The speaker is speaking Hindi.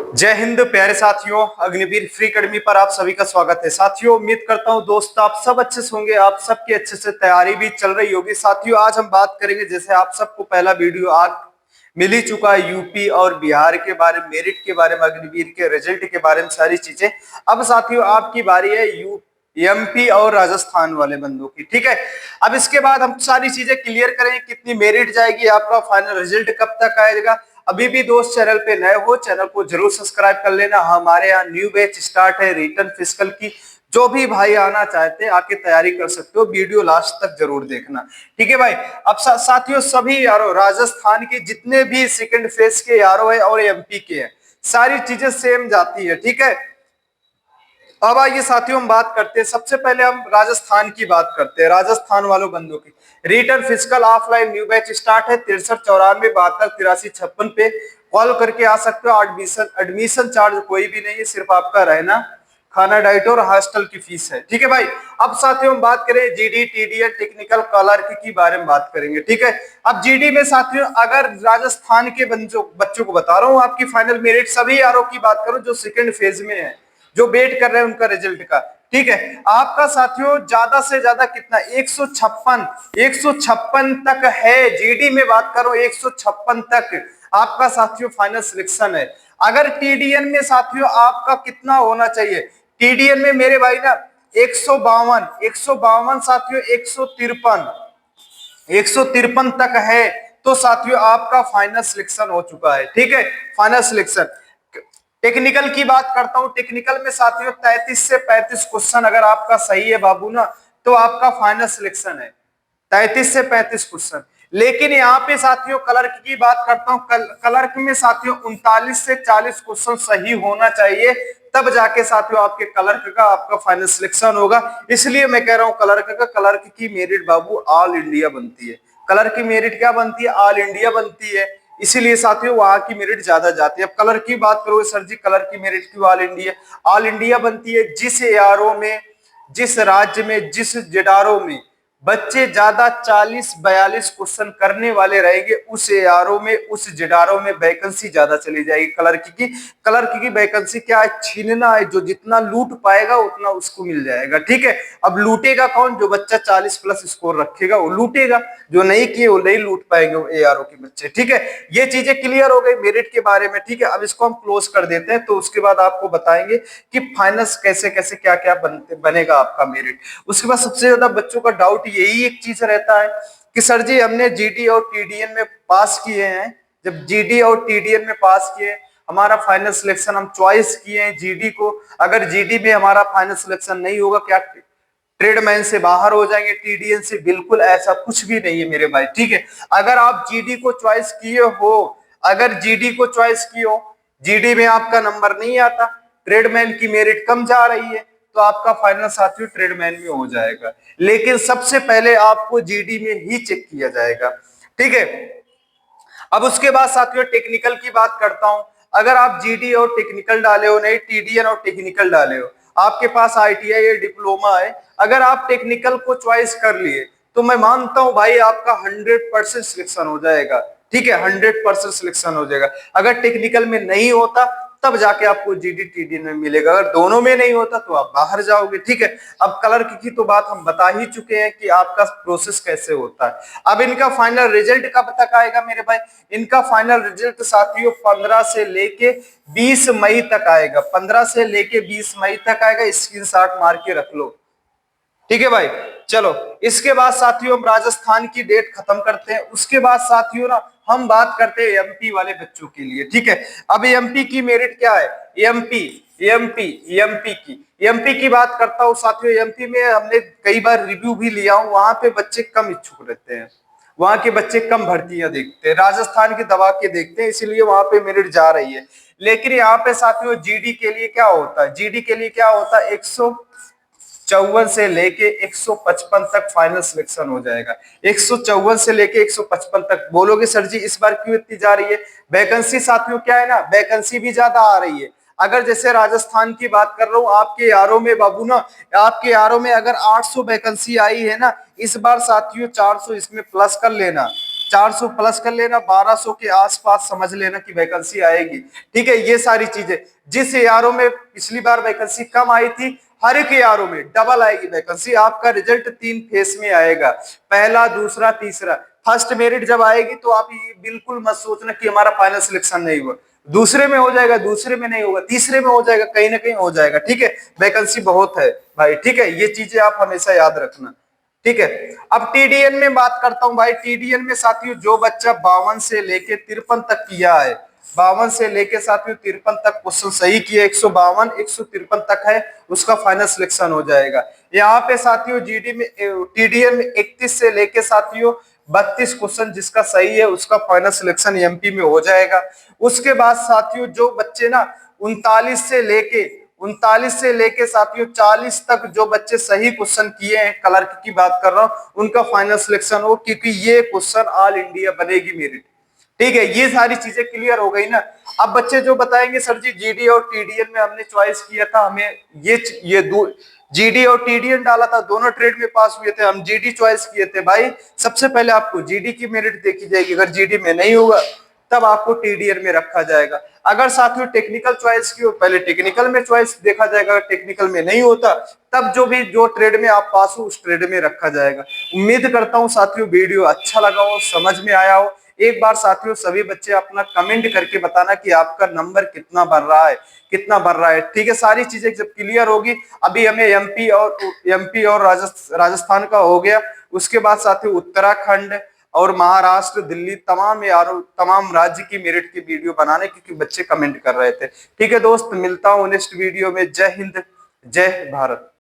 जय हिंद प्यारे साथियों, अग्निवीर फ्री अकेडमी पर आप सभी का स्वागत है। साथियों, उम्मीद करता हूं दोस्त आप सब अच्छे से होंगे, आप सबकी अच्छे से तैयारी भी चल रही होगी। साथियों, आज हम बात करेंगे, जैसे आप सबको पहला वीडियो आज मिल ही चुका है, यूपी और बिहार के बारे में, मेरिट के बारे में, अग्निवीर के रिजल्ट के बारे में, सारी चीजें। अब साथियों आपकी बारी है एमपी और राजस्थान वाले बंदों की। ठीक है, अब इसके बाद हम सारी चीजें क्लियर करेंगे, कितनी मेरिट जाएगी, आपका फाइनल रिजल्ट कब तक आएगा। अभी भी दोस्त चैनल पे नए हो, चैनल को जरूर सब्सक्राइब कर लेना। हमारे यहाँ न्यू बैच स्टार्ट है रिटर्न फिजिकल की, जो भी भाई आना चाहते हैं आके तैयारी कर सकते हो। वीडियो लास्ट तक जरूर देखना, ठीक है भाई। अब साथियों, सभी यारो राजस्थान के जितने भी सेकंड फेज के यारो है और एमपी के हैं, सारी चीजें सेम जाती है। ठीक है, अब आइए साथियों हम बात करते हैं। सबसे पहले हम राजस्थान की बात करते हैं, राजस्थान वालों बंदों की। Return physical offline new batch start है 63 94 72 83 56 पे कॉल करके आ सकते हो। एडमिशन चार्ज कोई भी नहीं है, सिर्फ आपका रहना, खाना, डाइट और हॉस्टल की फीस है। ठीक है भाई। अब साथियों हम बात करें जीडी टीडीएल टेक्निकल क्लर्क की बारे में बात करेंगे। ठीक है, अब जीडी में साथियों अगर राजस्थान के बच्चों को बता रहा हूँ, आपकी फाइनल मेरिट सभी यारों की बात करूं जो सेकंड फेज में है, जो वेट कर रहे हैं उनका रिजल्ट का। ठीक है, आपका साथियों ज्यादा से ज्यादा कितना, 156 तक है। जीडी में बात करो 156 तक आपका साथियों फाइनल सिलेक्शन है। अगर टीडीएन में साथियों आपका कितना होना चाहिए, टीडीएन में मेरे भाई ना 152 साथियों, 153 तक है, तो साथियों आपका फाइनल सिलेक्शन हो चुका है। ठीक है, फाइनल सिलेक्शन। टेक्निकल की बात करता हूं, टेक्निकल में साथियों 33 से 35 क्वेश्चन अगर आपका सही है बाबू ना, तो आपका फाइनल सिलेक्शन है 33 से 35 क्वेश्चन। लेकिन यहाँ पे साथियों क्लर्क की बात करता हूँ, क्लर्क में साथियों 39 से 40 क्वेश्चन सही होना चाहिए, तब जाके साथियों आपके क्लर्क का आपका फाइनल सिलेक्शन होगा। इसलिए मैं कह रहा हूँ क्लर्क की मेरिट बाबू ऑल इंडिया बनती है। क्लर्क की मेरिट क्या बनती है, ऑल इंडिया बनती है। इसीलिए साथियों वहां की मेरिट ज्यादा जाती है। अब कलर की बात करोगे, सर जी कलर की मेरिट क्यों ऑल इंडिया बनती है? जिस एआरओ में, जिस राज्य में, जिस जिडारो में बच्चे ज्यादा 40-42 क्वेश्चन करने वाले रहेंगे, उस एआरओ में, उस जिडारो में वैकेंसी ज्यादा चली जाएगी। क्लर्क की वैकेंसी क्या है, छीनना है। जो जितना लूट पाएगा उतना उसको मिल जाएगा। ठीक है, अब लूटेगा कौन? जो बच्चा 40+ स्कोर रखेगा वो लूटेगा, जो नहीं किए वो नहीं लूट पाएंगे वो एआरओ के बच्चे। ठीक है, ये चीजें क्लियर हो गई मेरिट के बारे में। ठीक है, अब इसको हम क्लोज कर देते हैं, तो उसके बाद आपको बताएंगे कि फाइनल कैसे कैसे क्या क्या बनेगा आपका मेरिट। उसके बाद सबसे ज्यादा बच्चों का डाउट यही एक चीज रहता है कि सर जी हमने जीडी और टीडीएन में पास किए हैं, जब जीडी और टीडीएन में पास किए, हमारा फाइनल सिलेक्शन हम चॉइस किए हैं जीडी को, अगर जीडी में हमारा फाइनल सिलेक्शन नहीं होगा, क्या ट्रेडमैन से बाहर हो जाएंगे, टीडीएन से? बिल्कुल ऐसा कुछ भी नहीं है मेरे भाई। ठीक है, अगर आप जीडी को चॉइस किए हो, अगर जीडी को चॉइस किए हो, जीडी में आपका नंबर नहीं आता, ट्रेडमैन की मेरिट कम जा रही है, तो आपका फाइनल साथियों ट्रेडमैन में हो जाएगा। लेकिन सबसे पहले आपको जीडी में ही चेक किया जाएगा। ठीक है, अब उसके बाद साथियों टेक्निकल की बात करता हूं। अगर आप जीडी और टेक्निकल डाले हो, नहीं टीडीएन और टेक्निकल डाले हो, आपके पास आईटीआई या डिप्लोमा है, अगर आप टेक्निकल को चॉइस कर लिए, तो मैं मानता हूं भाई आपका 100% सिलेक्शन हो जाएगा। ठीक है, 100% सिलेक्शन हो जाएगा। अगर टेक्निकल में नहीं होता तब जाके आपको जीडी टीडीएन में मिलेगा, अगर दोनों में नहीं होता तो आप बाहर जाओगे। ठीक है, अब क्लर्क की तो बात हम बता ही चुके हैं कि आपका प्रोसेस कैसे होता है। अब इनका फाइनल रिजल्ट कब तक आएगा मेरे भाई? इनका फाइनल रिजल्ट साथियों 15 से लेके 20 मई तक आएगा। 15 से लेके 20 मई तक आएगा, स्क्रीनशॉट मार के रख लो। ठीक है भाई, चलो इसके बाद साथियों हम राजस्थान की डेट खत्म करते हैं। उसके बाद साथियों ना हम बात करते हैं एमपी वाले बच्चों के लिए। ठीक है, अब एमपी की मेरिट क्या है? एमपी एमपी की बात करता हूँ साथियों। एमपी में हमने कई बार रिव्यू भी लिया हूं, वहां पे बच्चे कम इच्छुक रहते हैं, वहां के बच्चे कम भर्तियां देखते हैं, राजस्थान के दबा के देखते हैं, इसीलिए वहां पे मेरिट जा रही है। लेकिन यहाँ पे साथियों जीडी के लिए क्या होता है? जीडी के लिए क्या होता है? 154 से लेके 155 तक फाइनल सिलेक्शन हो जाएगा। 154 से लेके 155 तक। बोलोगे सर जी इस बार क्यों इतनी जा रही है? वैकेंसी साथियों क्या है ना, वैकेंसी भी ज्यादा आ रही है। अगर जैसे राजस्थान की बात कर रहा हूं, आपके यारों में बाबू ना, आपके यारों में अगर 800 वैकेंसी आई है ना इस बार साथियों, 400 इसमें प्लस कर लेना। 400 प्लस कर लेना, 1200 के आसपास समझ लेना कि वैकेंसी आएगी। ठीक है, ये सारी चीजें, जिस एआरओ में पिछली बार वैकेंसी कम आई थी, हर एक एआरओ में डबल आएगी वैकेंसी। आपका रिजल्ट 3 फेस में आएगा, पहला, दूसरा, तीसरा। फर्स्ट मेरिट जब आएगी तो आप ये बिल्कुल मत सोचना कि हमारा फाइनल सिलेक्शन नहीं हुआ, दूसरे में हो जाएगा, दूसरे में नहीं होगा, तीसरे में हो जाएगा, कहीं ना कहीं हो जाएगा। ठीक है, वैकेंसी बहुत है भाई। ठीक है, ये चीजें आप हमेशा याद रखना। ठीक है, अब टीडीएन में बात करता हूं भाई। टीडीएन में साथियों जो बच्चा 52 से लेके 53 तक किया है, 52 से लेके साथियों 53 तक क्वेश्चन सही किया, 152 153 तक है, उसका फाइनल सिलेक्शन हो जाएगा। यहाँ पे साथियों जीडी में, टीडीएन में 31 से लेके साथियों 32 क्वेश्चन जिसका सही है, उसका फाइनल सिलेक्शन एमपी में हो जाएगा। उसके बाद साथियों जो बच्चे ना 39 से लेके साथियों 40 तक जो बच्चे सही क्वेश्चन किए हैं, क्लर्क की बात कर रहा हूं, उनका फाइनल सिलेक्शन हो, क्योंकि ये क्वेश्चन ऑल इंडिया बनेगी मेरिट। ठीक है, ये सारी चीजें क्लियर हो गई ना। अब बच्चे जो बताएंगे सर जी जीडी और टीडीएन में हमने चॉइस किया था, हमें ये दो जीडी और टीडीएन डाला था, दोनों ट्रेड में पास हुए थे, हम जीडी चॉइस किए थे भाई। सबसे पहले आपको जीडी की मेरिट देखी जाएगी, अगर जीडी में नहीं होगा तब आपको टीडीएन में रखा जाएगा। अगर साथियों टेक्निकल चॉइस की हो, पहले टेक्निकल में चॉइस देखा जाएगा, अगर टेक्निकल में नहीं होता तब जो ट्रेड में आप पास हो उस ट्रेड में रखा जाएगा। उम्मीद करता हूं साथियों वीडियो अच्छा लगा हो, समझ में आया हो। एक बार साथियों सभी बच्चे अपना कमेंट करके बताना कि आपका नंबर कितना बन रहा है, कितना बढ़ रहा है। ठीक है, सारी चीजें जब क्लियर होगी, अभी हमें एमपी और राजस्थान का हो गया, उसके बाद साथियों उत्तराखंड और महाराष्ट्र, दिल्ली, तमाम राज्य की मेरिट की वीडियो बनाने, क्योंकि बच्चे कमेंट कर रहे थे। ठीक है दोस्त, मिलता हूं नेक्स्ट वीडियो में। जय हिंद, जय भारत।